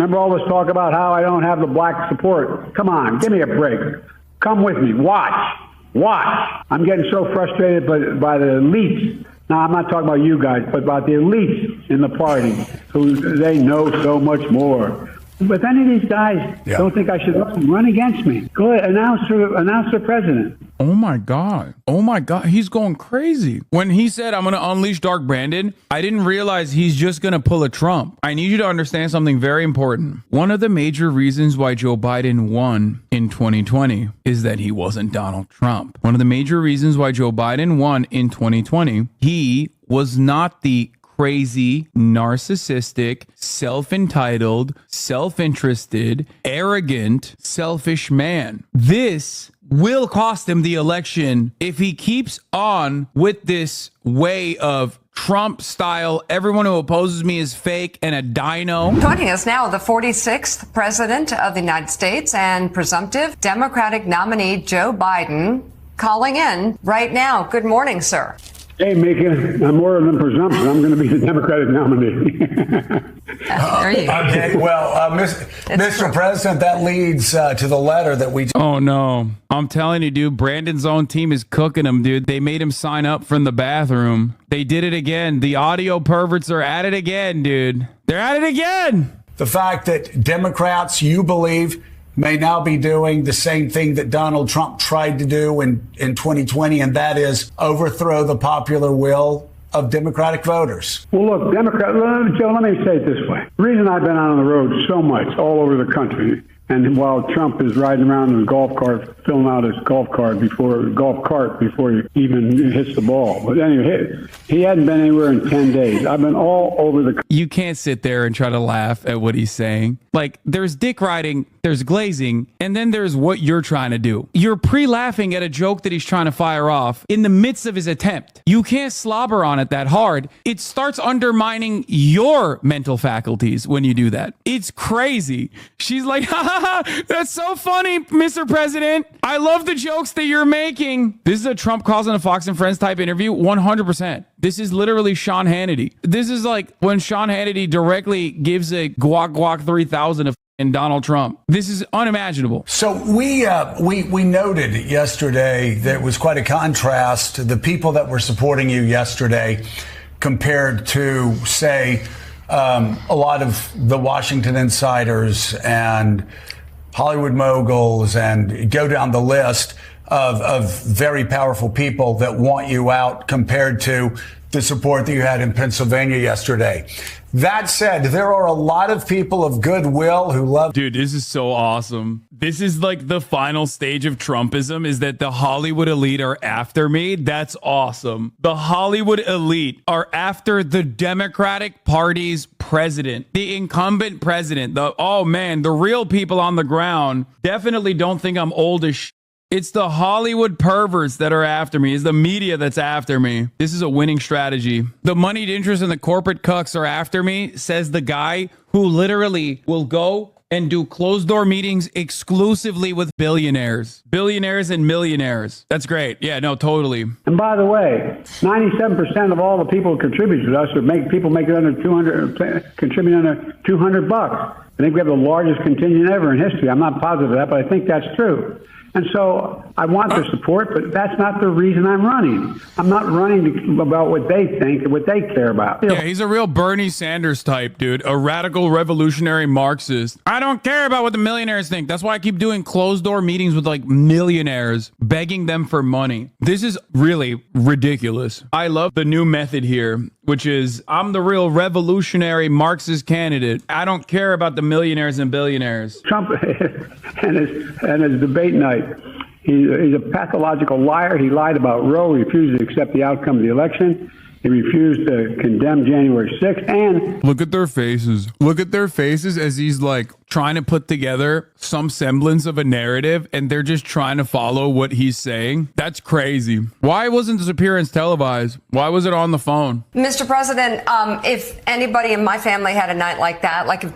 Remember all this talk about how I don't have the black support? Come on, give me a break. Come with me. Watch. I'm getting so frustrated by the elites. Now, I'm not talking about you guys, but about the elites in the party who they know so much more. But any of these guys don't think I should run against me. Go ahead, announce the president. Oh my God. He's going crazy. When he said, I'm going to unleash Dark Brandon, I didn't realize he's just going to pull a Trump. I need you to understand something very important. One of the major reasons why Joe Biden won in 2020 is that he wasn't Donald Trump. One of the major reasons why Joe Biden won in 2020, he was not the crazy, narcissistic, self-entitled, self-interested, arrogant, selfish man. This will cost him the election if he keeps on with this way of Trump style, everyone who opposes me is fake and a dino. Joining us now, the 46th president of the United States and presumptive Democratic nominee Joe Biden, calling in right now. Good morning, sir. Hey, Mika, I'm more than presumption. I'm going to be the Democratic nominee. There you go. Okay, well, Mr. President, that leads to the letter that we... Oh, no. I'm telling you, dude, Brandon's own team is cooking him, dude. They made him sign up from the bathroom. They did it again. The audio perverts are at it again, dude. They're at it again. The fact that Democrats, you believe, may now be doing the same thing that Donald Trump tried to do in 2020, and that is overthrow the popular will of Democratic voters. Well, look, Joe, let me say it this way. The reason I've been out on the road so much all over the country, and while Trump is riding around in a golf cart, filling out his golf cart before he even hits the ball. But anyway, he hadn't been anywhere in 10 days. I've been all over the country. You can't sit there and try to laugh at what he's saying. Like, there's dick riding, there's glazing, and then there's what you're trying to do. You're pre-laughing at a joke that he's trying to fire off in the midst of his attempt. You can't slobber on it that hard. It starts undermining your mental faculties when you do that. It's crazy. She's like, ha ha ha, that's so funny, Mr. President. I love the jokes that you're making. This is a Trump calls on a Fox and Friends type interview, 100%. This is literally Sean Hannity. This is like when Sean Hannity directly gives a guac 3000 of Donald Trump. This is unimaginable. So we noted yesterday there was quite a contrast to the people that were supporting you yesterday compared to, say, a lot of the Washington insiders and Hollywood moguls, and go down the list of very powerful people that want you out compared to the support that you had in Pennsylvania yesterday. That said, there are a lot of people of goodwill who love... Dude, this is so awesome. This is like the final stage of Trumpism, is that the Hollywood elite are after me. That's awesome. The Hollywood elite are after the Democratic Party's president, the incumbent president. Oh man, the real people on the ground definitely don't think I'm old as shit. It's the Hollywood perverts that are after me. It's the media that's after me. This is a winning strategy. The moneyed interests and the corporate cucks are after me, says the guy who literally will go and do closed door meetings exclusively with billionaires and millionaires. That's great. Yeah, no, totally. And by the way, 97% of all the people who contribute to us are people making under 200, contributing under $200. I think we have the largest contingent ever in history. I'm not positive of that, but I think that's true. And so I want their support, but that's not the reason I'm running. I'm not running about what they think and what they care about. Yeah, he's a real Bernie Sanders type, dude. A radical revolutionary Marxist. I don't care about what the millionaires think. That's why I keep doing closed door meetings with like millionaires, begging them for money. This is really ridiculous. I love the new method here, which is I'm the real revolutionary Marxist candidate. I don't care about the millionaires and billionaires. Trump and his debate night. He's a pathological liar. He lied about Roe. He refused to accept the outcome of the election. He refused to condemn January 6th. And look at their faces. Look at their faces as he's like trying to put together some semblance of a narrative, and they're just trying to follow what he's saying. That's crazy. Why wasn't this appearance televised? Why was it on the phone? Mr. President, if anybody in my family had a night like that, like if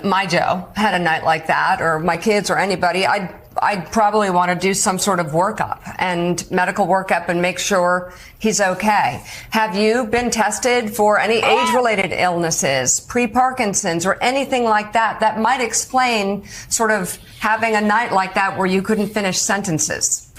my Joe had a night like that, or my kids or anybody, I'd I'd probably want to do some sort of workup and medical workup and make sure he's okay. Have you been tested for any age-related illnesses, pre-Parkinson's, or anything like that that might explain sort of having a night like that where you couldn't finish sentences?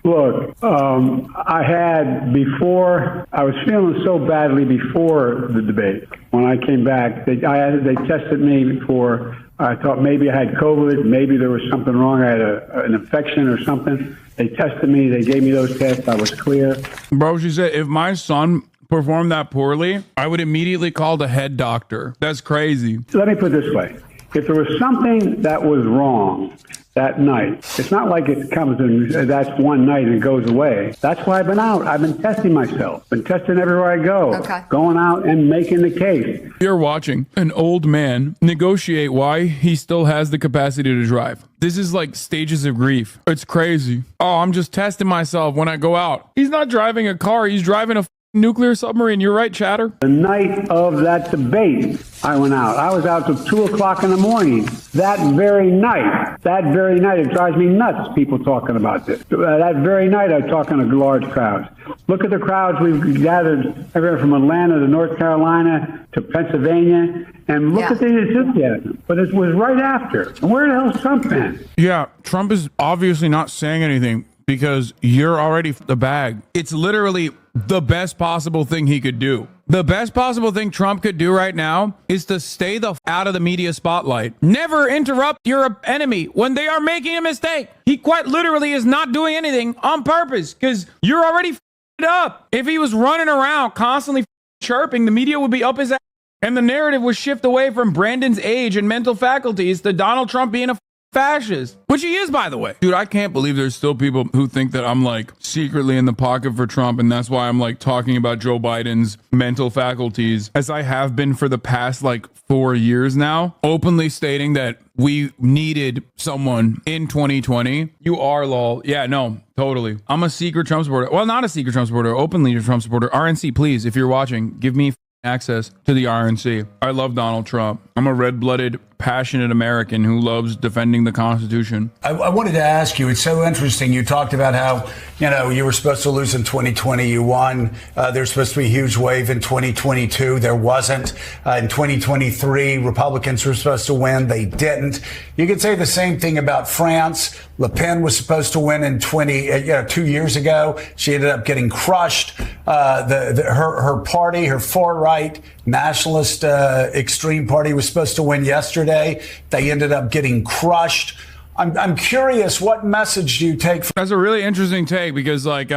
Look, I had before, I was feeling so badly before the debate. When I came back, they tested me for, I thought maybe I had COVID, maybe there was something wrong. I had an infection or something. They tested me, they gave me those tests, I was clear. Bro, she said, if my son performed that poorly, I would immediately call the head doctor. That's crazy. Let me put it this way. If there was something that was wrong that night, it's not like it comes and that's one night and it goes away. That's why I've been out. I've been testing myself. Been testing everywhere I go. Okay. Going out and making the case. You're watching an old man negotiate why he still has the capacity to drive. This is like stages of grief. It's crazy. Oh, I'm just testing myself when I go out. He's not driving a car. He's driving a nuclear submarine. You're right, Chatter. The night of that debate, I went out. I was out till 2 o'clock in the morning. That very night, it drives me nuts, people talking about this. That very night, I'm talking to large crowds. Look at the crowds we've gathered everywhere from Atlanta to North Carolina to Pennsylvania. And look at the enthusiasm. But it was right after. Where the hell's Trump been? Yeah, Trump is obviously not saying anything because you're already the bag. It's literally the best possible thing he could do. The best possible thing Trump could do right now is to stay the out of the media spotlight. Never interrupt your enemy when they are making a mistake. He quite literally is not doing anything on purpose because you're already it up. If he was running around constantly chirping, the media would be up his ass. And the narrative would shift away from Brandon's age and mental faculties to Donald Trump being a fascist, which he is, by the way. Dude, I can't believe there's still people who think that I'm like secretly in the pocket for Trump, and that's why I'm like talking about Joe Biden's mental faculties, as I have been for the past like 4 years now, openly stating that we needed someone in 2020. You are, lol. Yeah, no, totally. I'm a secret Trump supporter. Well, not a secret Trump supporter, openly a Trump supporter. RNC, please, if you're watching, give me access to the RNC. I love Donald Trump. I'm a red-blooded, passionate American who loves defending the Constitution. I wanted to ask you, it's so interesting. You talked about how, you were supposed to lose in 2020. You won. There's supposed to be a huge wave in 2022. There wasn't. In 2023, Republicans were supposed to win. They didn't. You could say the same thing about France. Le Pen was supposed to win in 2 years ago. She ended up getting crushed. Her party, her far-right nationalist extreme party was supposed to win yesterday. They ended up getting crushed. I'm curious, what message do you take? That's a really interesting take because, I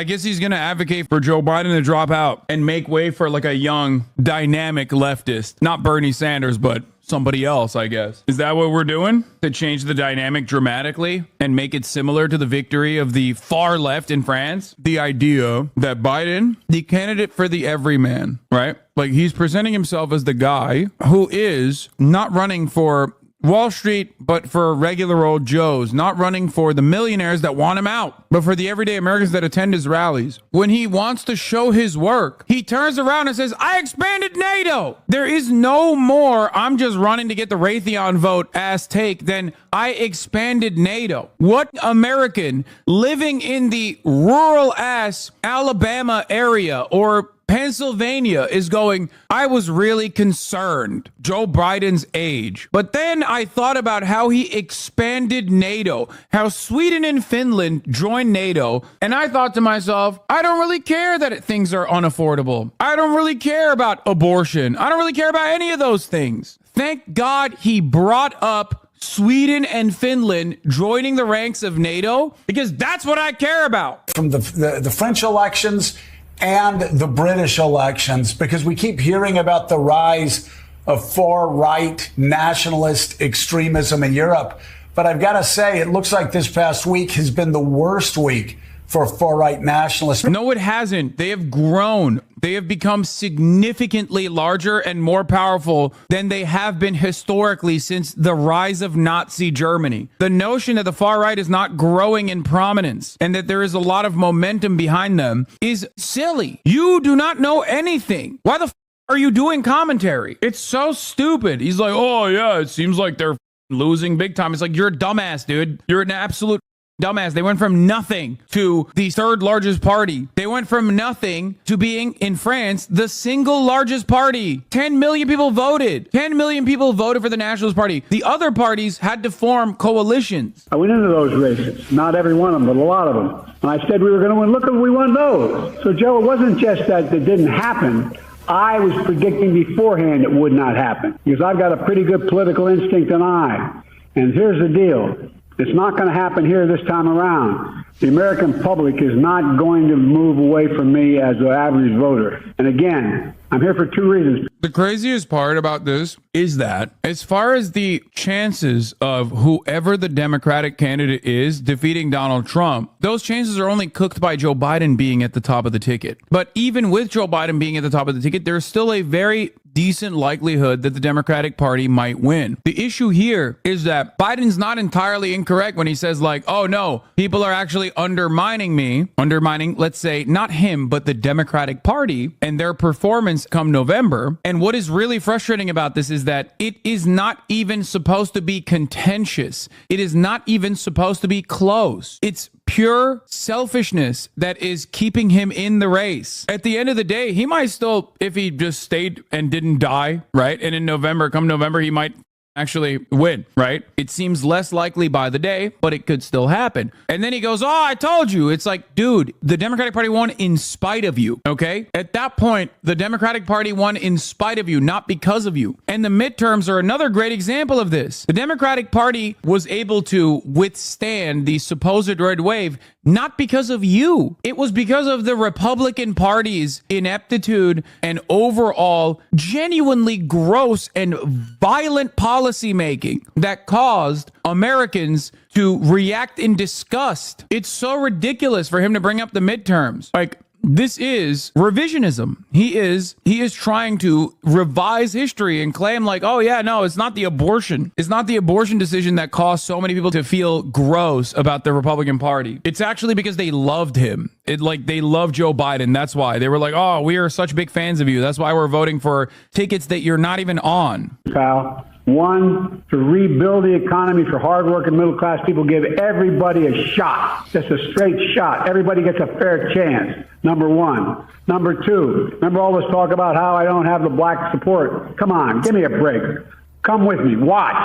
guess he's going to advocate for Joe Biden to drop out and make way for like a young, dynamic leftist. Not Bernie Sanders, but somebody else, I guess. Is that what we're doing? To change the dynamic dramatically and make it similar to the victory of the far left in France? The idea that Biden, the candidate for the everyman, right? Like he's presenting himself as the guy who is not running for Wall Street, but for regular old Joes, not running for the millionaires that want him out, but for the everyday Americans that attend his rallies. When he wants to show his work, he turns around and says, I expanded NATO. There is no more, I'm just running to get the Raytheon vote ass take than I expanded NATO. What American living in the rural ass Alabama area or Pennsylvania is going, I was really concerned, Joe Biden's age. But then I thought about how he expanded NATO, how Sweden and Finland joined NATO. And I thought to myself, I don't really care that things are unaffordable. I don't really care about abortion. I don't really care about any of those things. Thank God he brought up Sweden and Finland joining the ranks of NATO, because that's what I care about. From the French elections and the British elections, because we keep hearing about the rise of far-right nationalist extremism in Europe. But I've got to say, it looks like this past week has been the worst week for far-right nationalists. No, it hasn't. They have grown. They have become significantly larger and more powerful than they have been historically since the rise of Nazi Germany. The notion that the far right is not growing in prominence and that there is a lot of momentum behind them is silly. You do not know anything. Why the are you doing commentary? It's so stupid. He's like, oh yeah, it seems like they're losing big time. It's like, you're a dumbass, dude. You're an absolute dumbass. They went from nothing to the third largest party. They went from nothing to being, in France, the single largest party. 10 million people voted. 10 million people voted for the Nationalist Party. The other parties had to form coalitions. I went into those races. Not every one of them, but a lot of them. And I said we were going to win. Look, we won those. So, Joe, it wasn't just that it didn't happen. I was predicting beforehand it would not happen because I've got a pretty good political instinct and eye. And here's the deal. It's not going to happen here this time around. The American public is not going to move away from me as an average voter. And again, I'm here for two reasons. The craziest part about this is that as far as the chances of whoever the Democratic candidate is defeating Donald Trump, those chances are only cooked by Joe Biden being at the top of the ticket. But even with Joe Biden being at the top of the ticket, there's still a very decent likelihood that the Democratic Party might win. The issue here is that Biden's not entirely incorrect when he says, like, oh no, people are actually undermining me, let's say, not him, but the Democratic Party and their performance come November. And what is really frustrating about this is that it is not even supposed to be contentious. It is not even supposed to be close. It's pure selfishness that is keeping him in the race. At the end of the day, he might still, if he just stayed and didn't die, right? And in November, come November, he might actually win, right? It seems less likely by the day, but it could still happen. And then he goes, oh, I told you. It's like, dude, the Democratic Party won in spite of you, okay? At that point, the Democratic Party won in spite of you, not because of you. And the midterms are another great example of this. The Democratic Party was able to withstand the supposed red wave not because of you. It was because of the Republican Party's ineptitude and overall genuinely gross and violent policy making that caused Americans to react in disgust. It's so ridiculous for him to bring up the midterms. Like, this is revisionism. He is trying to revise history and claim like, oh yeah, no, it's not the abortion. It's not the abortion decision that caused so many people to feel gross about the Republican Party. It's actually because they loved him. They loved Joe Biden. That's why they were like, oh, we are such big fans of you. That's why we're voting for tickets that you're not even on. Pal. One, to rebuild the economy for hardworking middle-class people, give everybody a shot, just a straight shot. Everybody gets a fair chance, number one. Number two, remember all this talk about how I don't have the black support? Come on, give me a break. Come with me. Watch.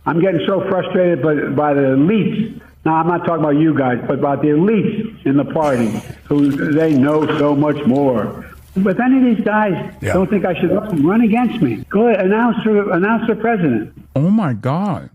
I'm getting so frustrated by the elites. Now, I'm not talking about you guys, but about the elites in the party who they know so much more. But if any of these guys don't think I should run against me, go ahead, announce the president. Oh my God.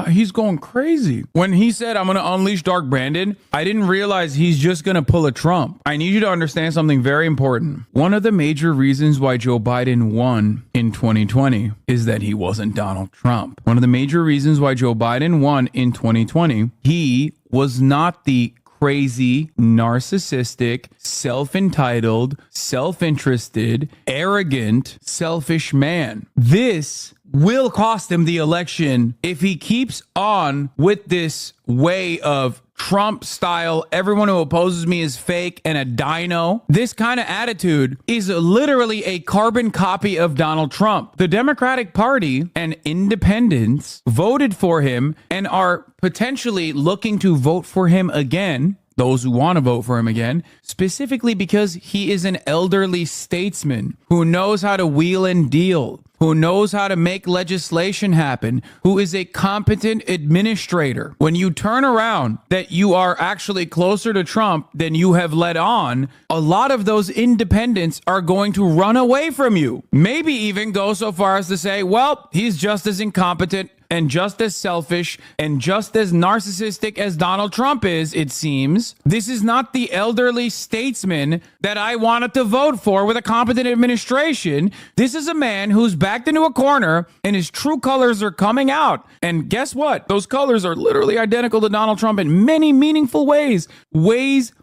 He's going crazy. When he said, I'm going to unleash Dark Brandon, I didn't realize he's just going to pull a Trump. I need you to understand something very important. One of the major reasons why Joe Biden won in 2020 is that he wasn't Donald Trump. One of the major reasons why Joe Biden won in 2020, he was not the crazy, narcissistic, self-entitled, self-interested, arrogant, selfish man. This will cost him the election if he keeps on with this way of Trump style, everyone who opposes me is fake and a dino. This kind of attitude is literally a carbon copy of Donald Trump. The Democratic Party and independents voted for him and are potentially looking to vote for him again. Those who want to vote for him again, specifically because he is an elderly statesman who knows how to wheel and deal, who knows how to make legislation happen, who is a competent administrator. When you turn around that you are actually closer to Trump than you have let on, a lot of those independents are going to run away from you. Maybe even go so far as to say, well, he's just as incompetent and just as selfish and just as narcissistic as Donald Trump is, it seems. This is not the elderly statesman that I wanted to vote for with a competent administration. This is a man who's backed into a corner and his true colors are coming out. And guess what? Those colors are literally identical to Donald Trump in many meaningful ways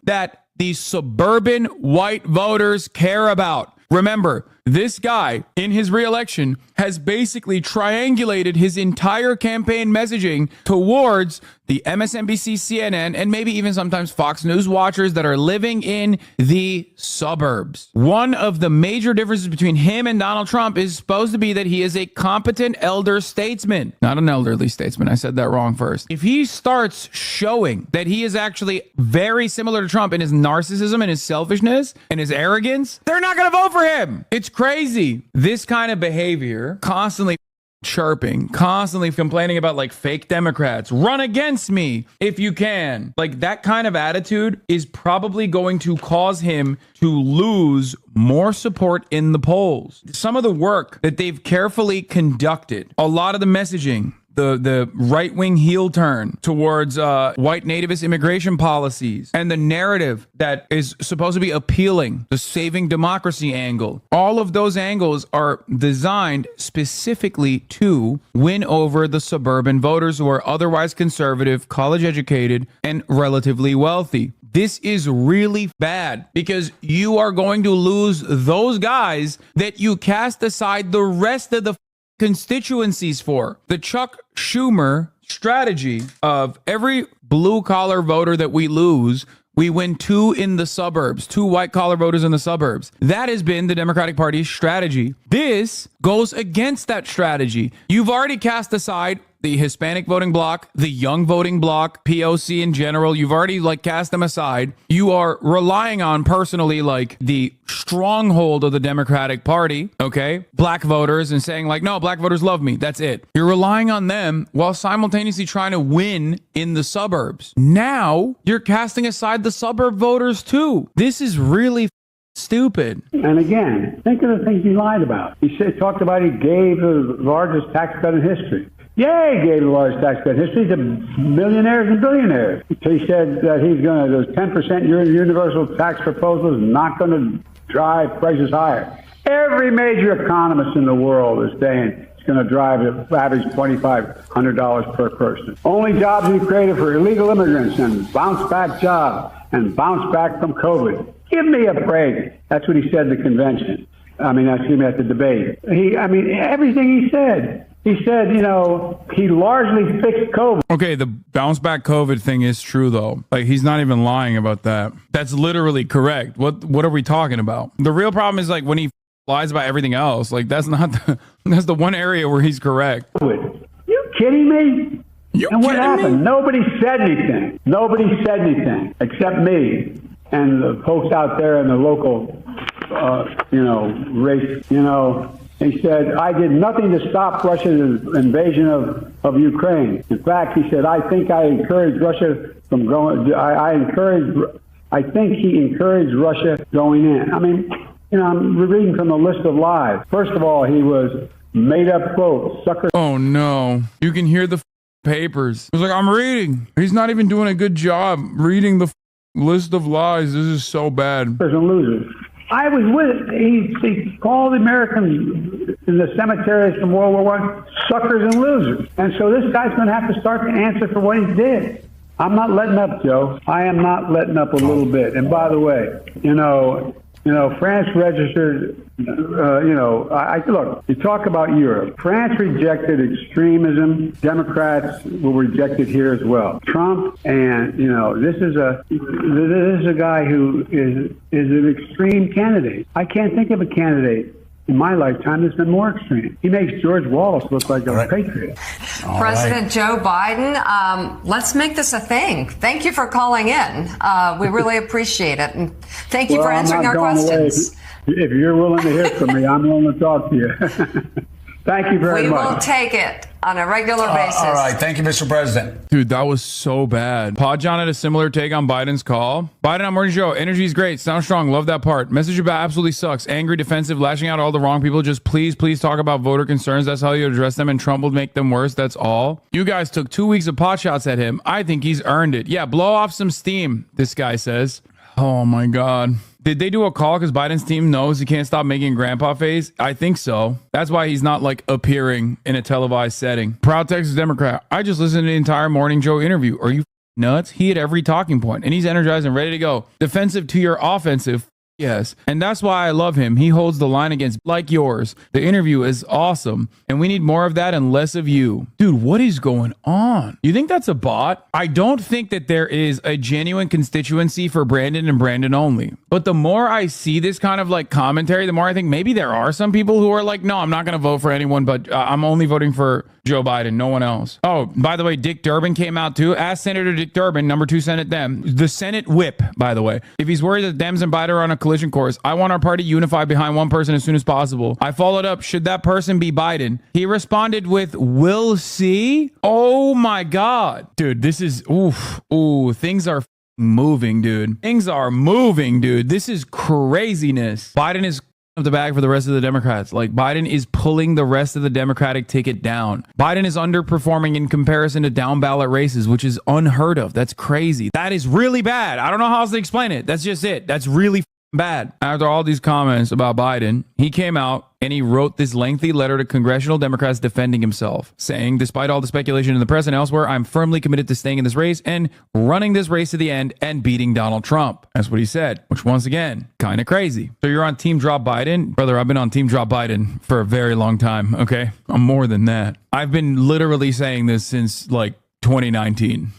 that these suburban white voters care about. Remember, This guy, in his reelection, has basically triangulated his entire campaign messaging towards the MSNBC, CNN, and maybe even sometimes Fox News watchers that are living in the suburbs. One of the major differences between him and Donald Trump is supposed to be that he is a competent elder statesman, not an elderly statesman. I said that wrong first. If he starts showing that he is actually very similar to Trump in his narcissism and his selfishness and his arrogance, they're not going to vote for him. It's crazy. This kind of behavior, constantly chirping, constantly complaining about like fake Democrats, run against me if you can. Like that kind of attitude is probably going to cause him to lose more support in the polls. Some of the work that they've carefully conducted, a lot of the messaging, the right-wing heel turn towards white nativist immigration policies, and the narrative that is supposed to be appealing, the saving democracy angle. All of those angles are designed specifically to win over the suburban voters who are otherwise conservative, college educated, and relatively wealthy. This is really bad because you are going to lose those guys that you cast aside the rest of the constituencies for. The Chuck Schumer strategy of every blue collar voter that we lose, we win 2 in the suburbs, 2 white collar voters in the suburbs. That has been the Democratic Party's strategy. This goes against that strategy. You've already cast aside the Hispanic voting bloc, the young voting bloc, POC in general. You've already cast them aside. You are relying on personally the stronghold of the Democratic Party, okay? Black voters, and saying no, black voters love me. That's it. You're relying on them while simultaneously trying to win in the suburbs. Now you're casting aside the suburb voters too. This is really stupid. And again, think of the things he lied about. Talked about he gave the largest tax cut in history. Yeah, he gave the largest tax cut in history to millionaires and billionaires. He said that he's going to, those 10% universal tax proposal is not going to drive prices higher. Every major economist in the world is saying it's going to drive the average $2,500 per person. Only jobs we created for illegal immigrants and bounce back jobs and bounce back from COVID. Give me a break. That's what he said at the convention. At the debate. Everything he said. He said, he largely fixed COVID. Okay, the bounce back COVID thing is true, though. He's not even lying about that. That's literally correct. What are we talking about? The real problem is when he lies about everything else. That's the one area where he's correct. You kidding me? What happened? Nobody said anything. Nobody said anything except me and the folks out there in the local, race. He said, I did nothing to stop Russia's invasion of Ukraine. In fact, he said, I think I encouraged Russia from going, I think he encouraged Russia going in. I'm reading from the list of lies. First of all, he was made up quote, sucker. Oh no. You can hear the papers. He's I'm reading. He's not even doing a good job reading the list of lies. This is so bad. And losers. I was with it. He called the Americans in the cemeteries from World War I suckers and losers. And so this guy's going to have to start to answer for what he did. I'm not letting up, Joe. I am not letting up a little bit. And by the way, France registered, look, you talk about Europe. France rejected extremism. Democrats will reject it here as well. Trump and, this is a guy who is an extreme candidate. I can't think of a candidate in my lifetime that's been more extreme. He makes George Wallace look like a patriot. President Joe Biden, let's make this a thing. Thank you for calling in. We really appreciate it. And thank you for answering our questions. If you're willing to hear from me, I'm willing to talk to you. Thank you very much. We will take it on a regular basis. All right. Thank you, Mr. President. Dude, that was so bad. Pod John had a similar take on Biden's call. Biden on Morning Show. Energy's great. Sound strong. Love that part. Message about absolutely sucks. Angry, defensive, lashing out at all the wrong people. Just please talk about voter concerns. That's how you address them, and Trump will make them worse. That's all. You guys took 2 weeks of pot shots at him. I think he's earned it. Yeah, blow off some steam, this guy says. Oh my God. Did they do a call because Biden's team knows he can't stop making grandpa face? I think so. That's why he's not appearing in a televised setting. Proud Texas Democrat. I just listened to the entire Morning Joe interview. Are you nuts? He hit every talking point and he's energized and ready to go. Defensive to your offensive. Yes. And that's why I love him. He holds the line against like yours. The interview is awesome. And we need more of that and less of you. Dude, what is going on? You think that's a bot? I don't think that there is a genuine constituency for Brandon and Brandon only. But the more I see this kind of like commentary, the more I think maybe there are some people who are like, no, I'm not going to vote for anyone, but I'm only voting for Joe Biden, no one else. Oh, by the way, Dick Durbin came out too. Ask Senator Dick Durbin, number 2 Senate Dem, the Senate whip, by the way. If he's worried that Dems and Biden are on a collision course, I want our party unified behind one person as soon as possible. I followed up, should that person be Biden? He responded with, we'll see. Oh my God. Dude, this is, things are moving, dude. Things are moving, dude. This is craziness. Biden is up the bag for the rest of the Democrats. Like, Biden is pulling the rest of the Democratic ticket down. Biden is underperforming in comparison to down ballot races, which is unheard of. That's crazy. That is really bad. I don't know how else to explain it. That's just it. That's really bad. After all these comments about Biden, he came out and he wrote this lengthy letter to congressional Democrats defending himself, saying, despite all the speculation in the press and elsewhere, I'm firmly committed to staying in this race and running this race to the end and beating Donald Trump. That's what he said, which once again, kind of crazy. So you're on Team Drop Biden? Brother, I've been on Team Drop Biden for a very long time, okay? I'm more than that. I've been literally saying this since like 2019.